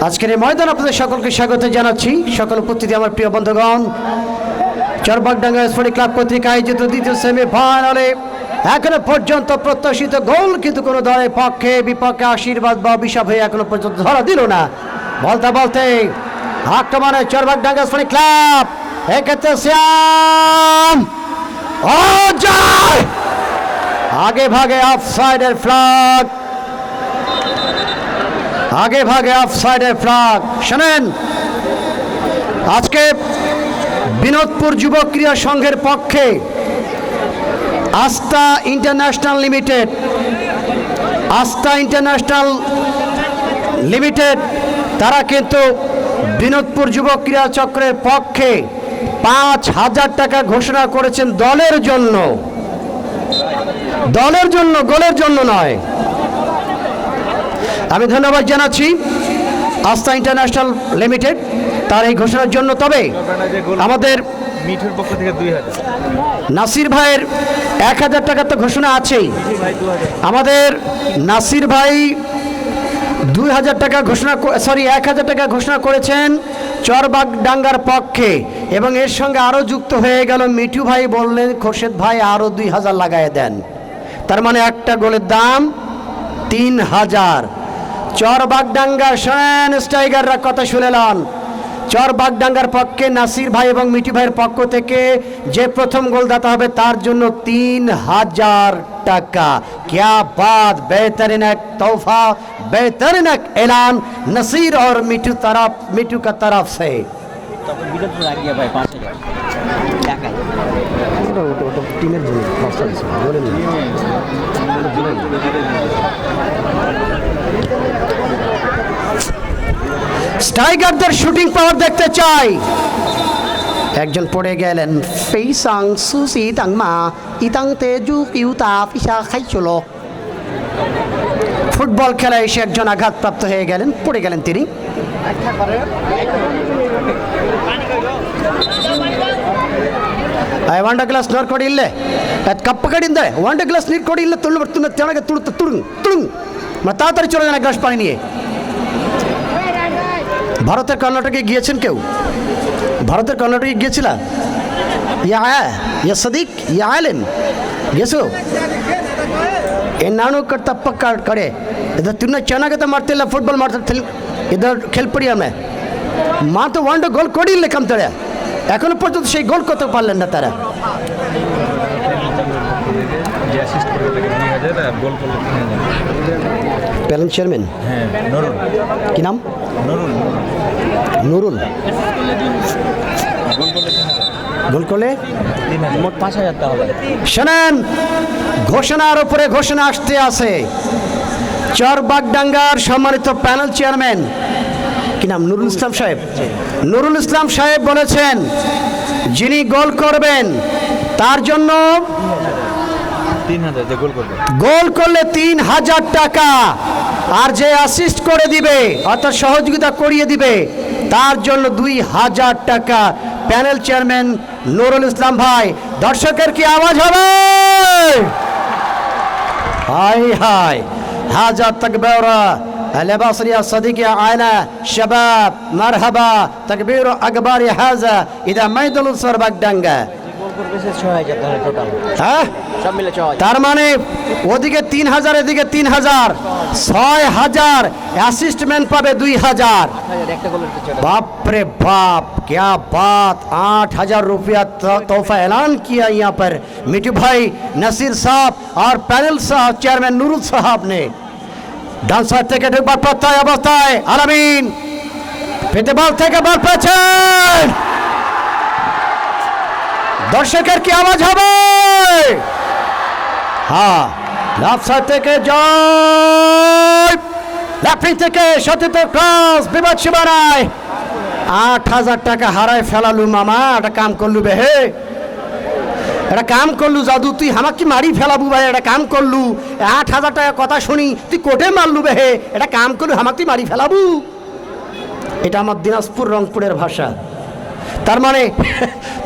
আজকের এই ময়দান আপনাদের সকলকে স্বাগত জানাচ্ছি। সকল উপস্থিতি আমার প্রিয় বন্ধুগণ, চরবাগডাঙ্গা স্পোর্টিং ক্লাব কর্তৃক আয়োজিত দ্বিতীয় সেমিফাইনালে এখনো পর্যন্ত প্রত্যাশিত গোল কিন্তু কোনো দলের পক্ষে বিপক্ষে আশীর্বাদ বা অভিশাপ হয়ে এখনো পর্যন্ত ধরা দিল না। বলতে বলতে আক্রমণে চরবাগডাঙ্গা স্পোর্টিং ক্লাব, এক্ষেত্রে শ্যাম ও জয়, আগে ভাগে অফসাইডের ফ্ল্যাগ, আগে ভাগে অফসাইডের ফ্ল্যাগ। শোনেন, আজকে বিনোদপুর যুব ক্রীড়া সংঘের পক্ষে আস্থা ইন্টারন্যাশনাল লিমিটেড তারা কিন্তু বিনোদপুর যুব ক্রীড়া চক্রের পক্ষে 5,000 টাকা ঘোষণা করেছেন দলের জন্য, গোলের জন্য নয়। আমি ধন্যবাদ জানাচ্ছি আস্থা ইন্টারন্যাশনাল লিমিটেড তার এই ঘোষণার জন্য। তবে আমাদের মিঠুর পক্ষ থেকে 2000, নাসির ভাইয়ের 1000 টাকা তো ঘোষণা আছেই। আমাদের নাসির ভাই 2000 টাকা ঘোষণা 1000 টাকা ঘোষণা করেছেন চরবাগডাঙ্গার পক্ষে, এবং এর সঙ্গে আরও যুক্ত হয়ে গেল মিঠু ভাই বললেন খোরশেদ ভাই আরও 2000 লাগায় দেন, তার মানে একটা গোলের দাম 3000। চরবাগডাঙ্গা শোনেন, স্ট্রাইকাররা কথা শুনেলাম। চরবাগডাঙ্গার পক্ষে নাসির ভাই এবং মিঠু ভাইয়ের পক্ষ থেকে যে প্রথম গোলদাতা হবে তার জন্য 3000 টাকা। क्या बात, बेहतरीन एक तोहफा, बेहतरीन एक ऐलान नसीर और मिठू का तरफ से। স্ট্রাইকারদের শুটিং পাওয়ার দেখতে চাই। একজন পড়ে গেলেন, ফেইসাং সুসি তাংমা ইতাং তেজু কিউতা ফিসা খাইচলো। ফুটবল খেলায় এসে একজন আঘাতপ্রাপ্ত হয়ে গেলেন, পড়ে গেলেন তিনি। ಒಂಡ ಗ್ಲಾಸ್ ನೀರು ಕೊಡಿ ಇಲ್ಲೇ, ಅದು ಕಪ್ಪು ಕಡಿಂದ ಒಂಡ ಗ್ಲಾಸ್ ನೀರು ಕೊಡಿ ಇಲ್ಲ, ತುಳು ಬರ್ತುನ ತೆಳಗೆ ತುಳುಂಗ್ মানে তাড়াতাড়ি চলে যান এক গ্লাস পানি নিয়ে। ভারতের কর্ণাটকে গিয়েছেন কেউ? ভারতের কর্ণাটকে গিয়েছিল? ইয়া সদিক ইয়া আলেন গেছো এ ನಾನು ತಪ್ಪ ಕಡೆ ಇದು ತಿನ್ನ ಚೆನ್ನಾಗತ್ತೆ ಮಾಡ್ತಿಲ್ಲ, ಫುಟ್ಬಾಲ್ ಮಾಡ್ತಾರೆ ಇದು খেলপড়ি আমি মাত্র ওয়ানটা গোল করিলে কামতাড়ে, এখনো পর্যন্ত সেই গোল করতে পারলেন না তারা। প্যালেন চেয়ারম্যান কি নাম? নুরুল। গোল করলে মোট 5000 টাকা হবে। শোনেন, ঘোষণার উপরে ঘোষণা আসতে আছে। চরবাগডাঙ্গার সম্মানিত প্যানেল চেয়ারম্যান কি নাম? নুরুল ইসলাম সাহেব। নুরুল ইসলাম সাহেব বলেছেন যিনি গোল করবেন তার জন্য 3000 যে গোল করবে, গোল করলে 3000 টাকা, আর যে অ্যাসিস্ট করে দিবে অর্থাৎ সহযোগিতা করিয়ে দিবে তার জন্য 2000 টাকা। প্যানেল চেয়ারম্যান নুরুল ইসলাম ভাই। দর্শকের কি আওয়াজ হবে? হাই হাই হাজার তাকবীরা البصري الصديقي على شباب مرحبا تكبير أكبر هذا إذا ما يدل চরবাগডাঙ্গা। হ্যাঁ, তার মানে ওদিকে 3000 এদিকে 3000, 6000 অ্যাসিস্টমেন্ট পাবে 2000। বাপরে বাপ, क्या बात, 8000 रुपया तोहफा ऐलान किया यहाँ पर मिठू भाई, नसीर साहब और पैनल साहब चेयरमैन नुरुल साहब ने। ডান সাইড থেকে ঢুকবার প্রত্যয় অবস্থায় আলামিন পেতে বল থেকে বল পেয়েছেন। দর্শকের কি আওয়াজ হবে? হ্যাঁ, লেফট সাইড থেকে জয়, লেফট থেকে সতীর্থ ক্রস বিপদ সীমানায়। 8000 টাকা হারায় ফেলালু মামা, একটা কাম করলু বে হে, এটা কাম করলু জাদু, তুই আমাকে মারি ফেলাবু ভাই, এটা কাম করলু। 8000 টাকা কথা শুনি তুই কোটে মারলু বে হে, এটা কাম করলু আমাকে মারি ফেলাবু। এটা আমার দিনাজপুর রংপুরের ভাষা। তার মানে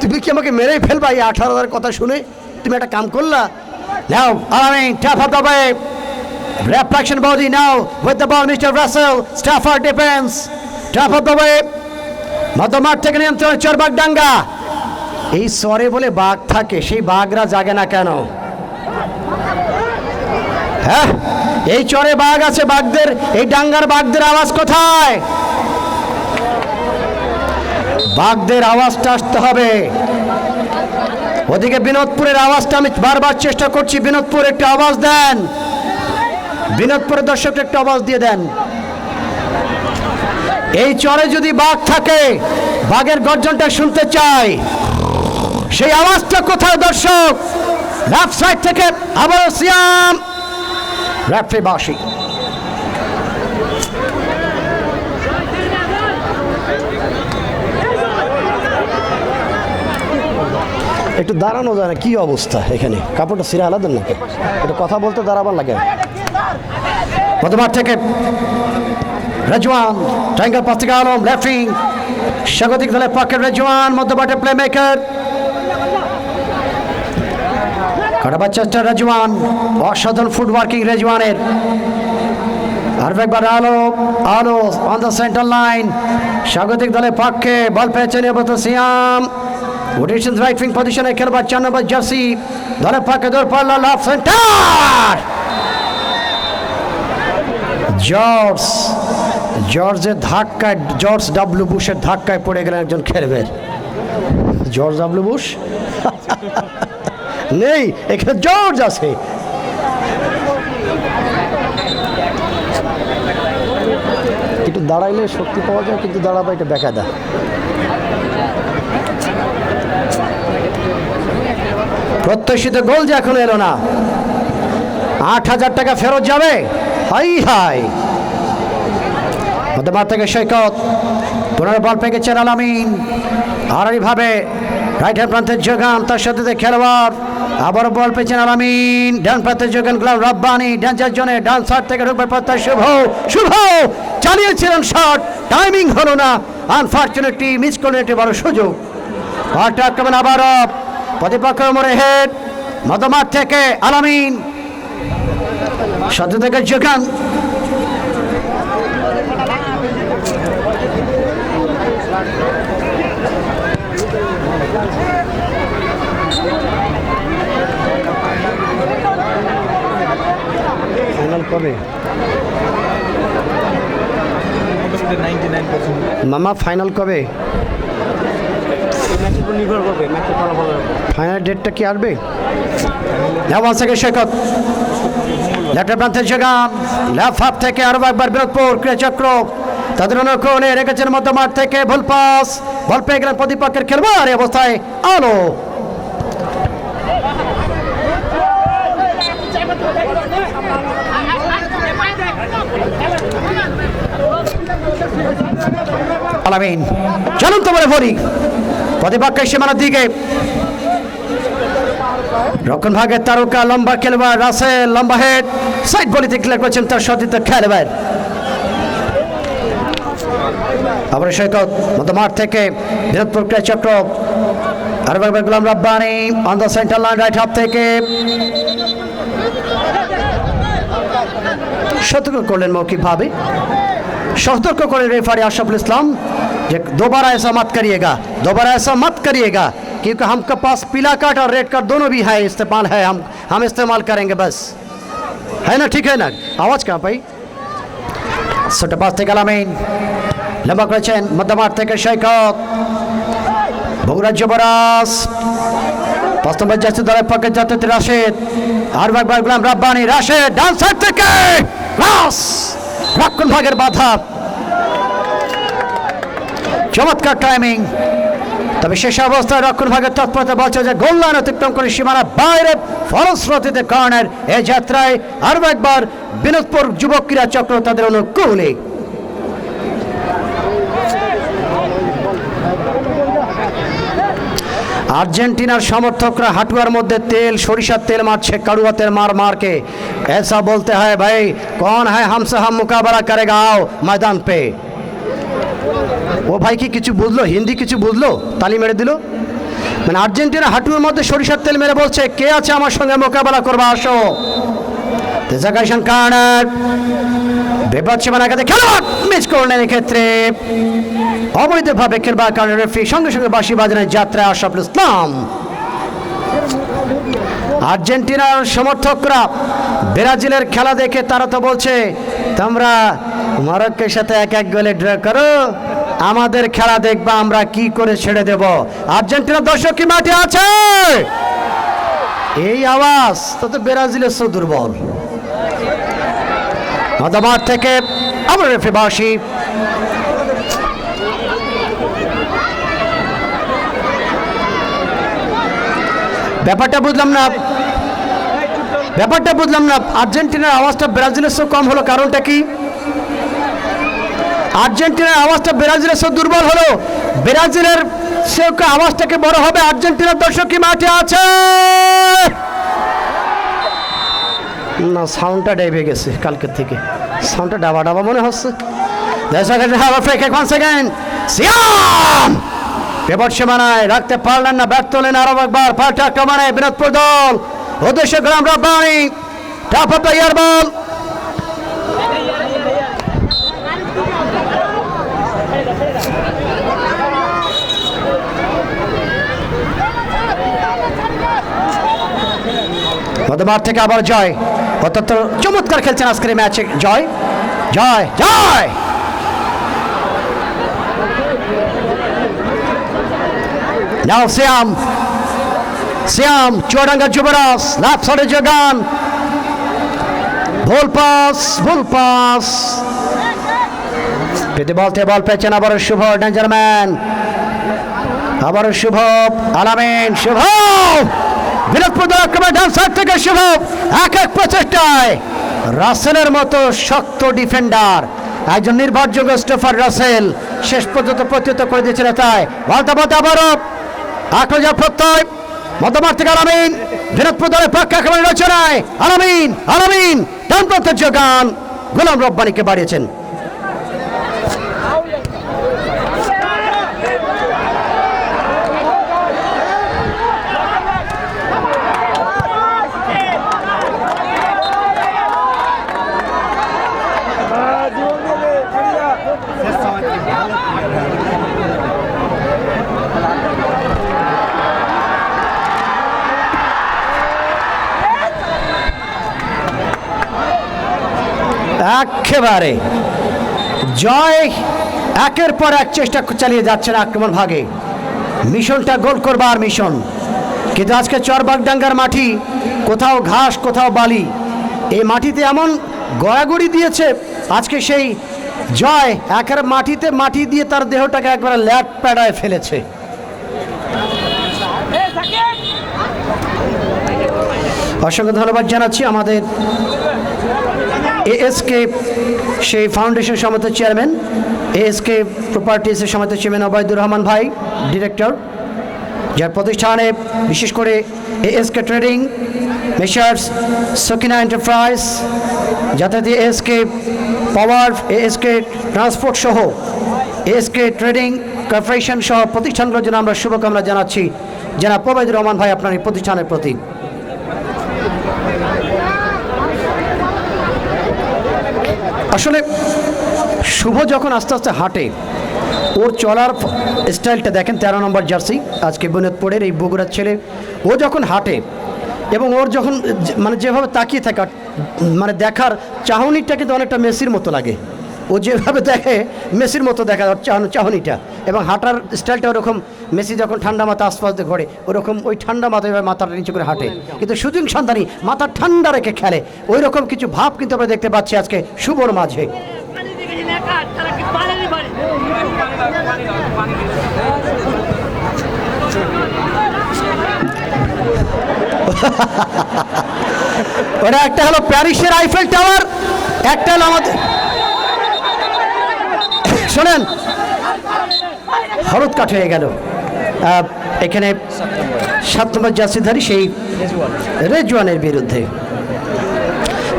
তুমি কি আমাকে মেরেই ফেলবা এই 18,000 কথা শুনে? তুমি একটা কাম করলা। নাও আমি টাফা দবাই Reflection body now with the ball, Mr. Russell. Stafford defense. Top of the way. মধ্যমাঠ থেকে নিয়ন্ত্রণ চরবাগডাঙ্গা। এই সরে বলে বাঘ থাকে, সেই বাঘরা জাগে না কেন? হ্যাঁ, এই চরে বাঘ আছে, বাঘদের এই ডাঙ্গার বাঘদের আওয়াজ কোথায়? বাঘদের আওয়াজটা আসতে হবে। ওদিকে বিনোদপুরের আওয়াজটা আমি বারবার চেষ্টা করছি, বিনোদপুর একটু আওয়াজ দেন, বিনোদপুরের দর্শকরা একটু আওয়াজ দিয়ে দেন। এই চরে যদি বাঘ থাকে, বাঘের গর্জনটা শুনতে চাই, সেই আওয়াজটা কোথায় দর্শক? লেফট সাইড থেকে আবার সিয়াম রেফারি বাঁশি। একটু দাঁড়ানো যায় না, কি অবস্থা এখানে? কাপড়টা ছিঁড়ে আলাদা নাকি? একটু কথা বলতে দাঁড়াবার লাগে। মধ্যমাঠ থেকে রেজওয়ান, ট্রায়াঙ্গেল পাস থেকে আলম, লেফটিং স্বাগতিক দলের পক্ষে রেজওয়ান, মধ্যমাঠে প্লে মেকার কাটাবার চেষ্টা রেজওয়ান, অসাধারণ ফুট ওয়ার্কিং রেজওয়ানের। আর একবার আলো আলো অন দ্য সেন্টার লাইন, স্বাগতিক দলের পক্ষে বল পেয়েছেন এবত সিয়াম, রোটেশন রাইট উইং পজিশনে খেলবার 4 নম্বর জার্সি দলের পক্ষে দৌড় পাল্লা লেফট সেন্টার। জর্জের ধাক্কায়, জর্জ ডাব্লিউ বুশের ধাক্কায় পড়ে গেলেন একজন খেলবেন। জর্জ ডাব্লিউ বুশ নেই এখানে, জর্জ আছে। একটু দাঁড়াইলে শক্তি পাওয়া যায়, কিন্তু দাঁড়াবা এটা বেকায়দা। প্রত্যাশিত গোল যে এখনো এলো না। 8,000 টাকা ফেরত যাবে। হাই হাই, মধ্যমাঠ থেকে সৈকত, পুনরায় বল পেয়ে গেছেন আলামিন, আর এইভাবে রাইট হ্যান্ড প্রান্তের যোগান, তার সাথে খেলোয়াড় আবার বল পেয়েছেন আলামিন, ডান প্রান্তের যোগান গ্লাভ রাব্বানি, ডেঞ্জার জোনে ডান সাইড থেকে ঢুকবার প্রত্যাশা শুভ শুভ চালিয়েছিলেন শট, টাইমিং হলো না, আনফরচুনেটলি মিস করলেন একটি বড় সুযোগ। বলটা আক্রমণ আবারও প্রতিপক্ষ মোড়ে হেড, মধ্যমাঠ থেকে আলামিন, সাথে থেকে যোগান, ফাইনাল কবে মামা? ফাইনাল কবে? ফাইনাল ডেটটা কি আসবে? সৈকত লেফট প্রান্তের যোগান, লেফট হাফ থেকে আরো একবার বিনোদপুর ক্রীড়াচক্র তাদের অনুকরণে রেখেছেন মধ্যমাঠ থেকে ভুল পাস, বল পেয়ে গেলেন প্রতিপক্ষের খেলোয়াড়, অবস্থায় আলো। আলামিন চলুন তো বলে ভরি প্রতিপক্ষের সীমানার দিকে, রক্ষণ ভাগের তারকা লম্বা খেলোয়াড় রাসেল, লম্বা হেড, সাইড বলিতে ক্লিয়ার করেছেন তার সতীর্থ খেলোয়াড়। আবার সৈকত মধ্যমাঠ থেকে বিনোদপুর ক্রীড়াচক্র, আর একবার Golam Rabbani on the centre line right half থেকে সতর্ক করলেন মৌখিকভাবে, সতর্ক করে রেফারি আশরাফুল ইসলাম যে दोबारा ऐसा मत करिएगा, दोबारा ऐसा मत करिएगा, क्योंकि हमके पास पीला कार्ड और रेड कार्ड दोनों भी है, इस्तेमाल है, हम इस्तेमाल करेंगे बस, है ना? ठीक है ना? आवाज़ कहाँ पाई? ছোট পাস থেকে আলামিন, লম্বা করেছেন মধ্যমাঠ থেকে সৈকত, বগুড়া যুবরাজ, 5 নম্বর জার্সি দলের পক্ষে যাত্রী রাশেদ, আর একবার গোলাম রাব্বানি, রাশেদ ডান সাইড থেকে ক্রস, রক্ষণ ভাগের বাধা, চমৎকার টাইমিং, তবে শেষ অবস্থায় রক্ষণ ভাগের তৎপরতা বলছে যে গোল লাইন অতিক্রম করে সীমানা বাইরে, ফলশ্রুতিতে কর্নার। এই যাত্রায় আরও একবার বিনোদপুর যুবক ক্রীড়া চক্র তাদের অনুকূলে। আর্জেন্টিনার সমর্থকরা হাঁটুয়ার মধ্যে তেল, সরিষার তেল মারছে কাড়ুয়া তেল মারকে, ऐसा बोलते हैं भाई कौन है हमसे हम मुकाबला करेगा, आओ मैदान पे। ও ভাই কি কিছু বুঝলো? হিন্দি কিছু বুঝলো? তালি মেরে দিল। মানে আর্জেন্টিনা হাঁটুর মধ্যে সরিষার তেল মেরে বলছে কে আছে আমার সঙ্গে মোকাবেলা করবা, আসো। ডিসকাশন কর্নার বিপদ সীমানা কাছে খেলোয়াড় মিস করলেন এক্ষেত্রে অবৈধভাবে খেলবার কারণে রেফারি সঙ্গে সঙ্গে বাঁশি বাজানোর যাত্রায় আশরাফুল ইসলাম। আর্জেন্টিনার সমর্থকরা ব্রাজিলের খেলা দেখে তারা তো বলছে তোমরা মরক্কোর সাথে 1-1 গোলে ড্র করো, আমাদের খেলা দেখবা আমরা কি করে ছেড়ে দেব। আর্জেন্টিনার দর্শক কি মাঠে আছে? এই আওয়াজ তো ব্রাজিলের সো দুর্বল। মধ্যমাঠ থেকে আবার রেফারি বাঁশি। ব্যাপারটা বুঝলাম না আর্জেন্টিনার আওয়াজটা ব্রাজিলের সো কম হলো, কারণটা কি? আর্জেন্টিনার আওয়াজটা ব্রাজিলের সো দুর্বল হলো, ব্রাজিলের সে আওয়াজটাকে বড় হবে। আর্জেন্টিনার দর্শক কি মাঠে আছে? না, সাউন্ডটা ডেবে গেছে, কালকের থেকে সাউন্ডটা ডাবা ডাবা মনে হচ্ছে। বিপদ সীমানায় রাখতে পারলেন না, ব্যর্থ হলেন আরো একবার। পাল্টা আক্রমণে বিনোদপুর দল উদ্দেশ্য গ্রাম Rabbani top of the year ball. মধ্যমাঠ থেকে আবার জয়, অত্যন্ত চমৎকার খেলছেন আজকের ম্যাচে জয় জয় জয়। নাও শ্যাম চুয়াডাঙ্গা যুবরাজ লেফট সাইডে যোগান, ভুল পাস পেতে বল পেয়েছেন আবারও শুভ ডেঞ্জারম্যান, আবারও শুভ আলামিন, শুভ বিনোদপুর দল আক্রমণ ডান সাইড থেকে শুভ এক প্রচেষ্টায় রাসেলের মতো শক্ত ডিফেন্ডার, একজন নির্ভরযোগ্য স্টোফার রাসেল শেষ পর্যন্ত প্রত্যুত্তর করে দিয়েছিল। তাই বলতে আবারও আক্রমণ প্রত্যয় মধ্যমাঠ থেকে আলামিন, বিনোদপুর দলের পক্ষে আক্রমণ রচনায় আলামিন ডান প্রান্তের যোগান গোলাম রব্বানিকে বাড়িয়েছেন। একেবারে জয় একের পর এক চেষ্টা চালিয়ে যাচ্ছেন আক্রমণ ভাগে, মিশনটা গোল করবার মিশন। কিন্তু আজকে চরবাগডাঙ্গার মাটি, কোথাও ঘাস কোথাও বালি, এই মাটিতে এমন গড়াগড়ি দিয়েছে আজকে সেই জয় একের মাটি দিয়ে তার দেহটাকে একবারে ল্যাট প্যাডায় ফেলেছে। অসংখ্য ধন্যবাদ জানাচ্ছি আমাদের এএসকে সেই ফাউন্ডেশন সমিতির চেয়ারম্যান, এএসকে প্রপার্টিসের সমিতির চেয়ারম্যান ওবায়দুর রহমান ভাই ডিরেক্টর, যার প্রতিষ্ঠানে বিশেষ করে ASK trading, messrs Sakina enterprise, যাতে এএসকে পাওয়ার, এএসকে ট্রান্সপোর্ট সহ এএসকে ট্রেডিং কর্পোরেশন সহ প্রতিষ্ঠানগুলোর জন্য আমরা শুভকামনা জানাচ্ছি। জনাব ওবায়দুর রহমান ভাই, আপনার এই প্রতিষ্ঠানের প্রতি। আসলে শুভ যখন আস্তে আস্তে হাঁটে, ওর চলার স্টাইলটা দেখেন, 13 নম্বর জার্সি আজকে বিনোদপুরের এই বগুড়ার ছেলে, ও যখন হাঁটে এবং ওর যখন মানে যেভাবে তাকিয়ে থাকা, মানে দেখার চাহনিটা কিন্তু অনেকটা মেসির মতো লাগে। ও যেভাবে দেখে মেসির মতো দেখা চাহনিটা, এবং হাঁটার স্টাইলটা ওরকম মেসি যখন ঠান্ডা মাথা আশপাশ দিয়ে ঘোরে ওরকম ওই ঠান্ডা মাথায় মাথাটা নিচু করে হাঁটে, কিন্তু সুযোগ সন্ধানী মাথা ঠান্ডা রেখে খেলে, ওই রকম কিছু ভাব কিন্তু আমরা দেখতে পাচ্ছি আজকে শুভর মাঝে। ওটা একটা হলো প্যারিসের আইফেল টাওয়ার, একটা হলো আমাদের, শোনেন হলুদ কাঠ হয়ে গেল এখানে 7 নম্বর জার্সিধারী সেই রেজওয়ানের বিরুদ্ধে।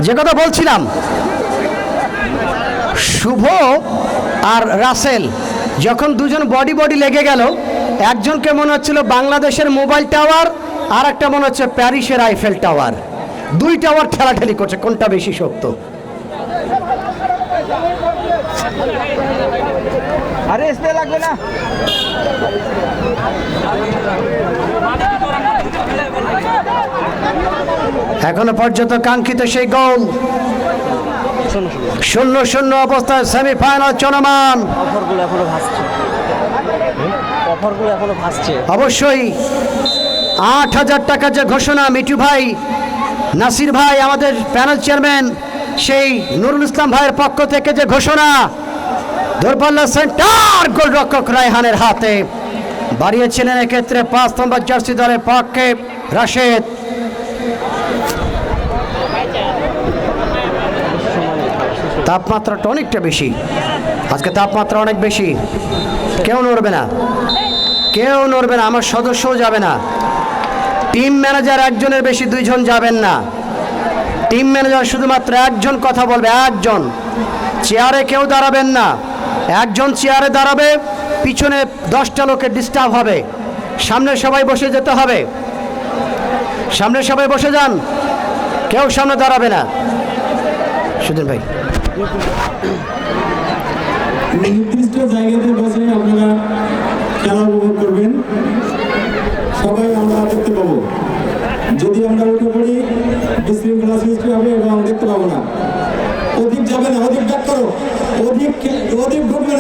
যে কথা বলছিলাম, শুভ আর রাসেল যখন দুজন বডি লেগে গেল, একজনকে মনে হচ্ছিল বাংলাদেশের মোবাইল টাওয়ার, আর একটা মনে হচ্ছে প্যারিসের আইফেল টাওয়ার। দুইটা আবার ঠেলাঠেলি করছে, কোনটা বেশি শক্ত? আরে স্প্রে লাগবে না। এখনো পর্যন্ত কাঙ্ক্ষিত সেই গোল। 0-0 অবস্থায় সেমিফাইনাল চলমান। অফারগুলো এখনো ভাসছে, অফারগুলো এখনো ভাসছে। অবশ্যই 8,000 টাকা যে ঘোষণা, মিঠু ভাই, নাসির ভাই, আমাদের প্যানেল চেয়ারম্যান, সেই নুরুল ইসলাম ভাইয়ের পক্ষ থেকে যে ঘোষণা, দূরপাল্লা সেন্টার গোলরক্ষক রায়হানের হাতে বাড়িয়েছিলেন এক্ষেত্রে 5 নম্বর জার্সি দলের পক্ষে রাশেদ। তাপমাত্রাটা অনেকটা বেশি আজকে, তাপমাত্রা অনেক বেশি। কেউ নড়বে না, কেউ নড়বে না, আমার সদস্যও যাবে না। টিম ম্যানেজার একজনের বেশি 2 জন যাবেন না। টিম ম্যানেজার শুধুমাত্র একজন কথা বলবে, একজন। চেয়ারে কেউ দাঁড়াবেন না, একজন চেয়ারে দাঁড়াবে, পিছনে 10টা লোকের ডিস্টার্ব হবে। সামনে সবাই বসে যেতে হবে, সামনে সবাই বসে যান, কেউ সামনে দাঁড়াবে না। সুদিন ভাই, নির্দিষ্ট জায়গাতে বসে আপনারা খেলা উপভোগ করবেন, সবাই আমরা দেখতে পাবো। যদি আমরা উঠে পড়ি বিশৃঙ্খলা সৃষ্টি হবে এবং দেখতে পাবো না। অধিক যাবে না, অধিক ব্যাক করো, অধিক ঢুকবে না।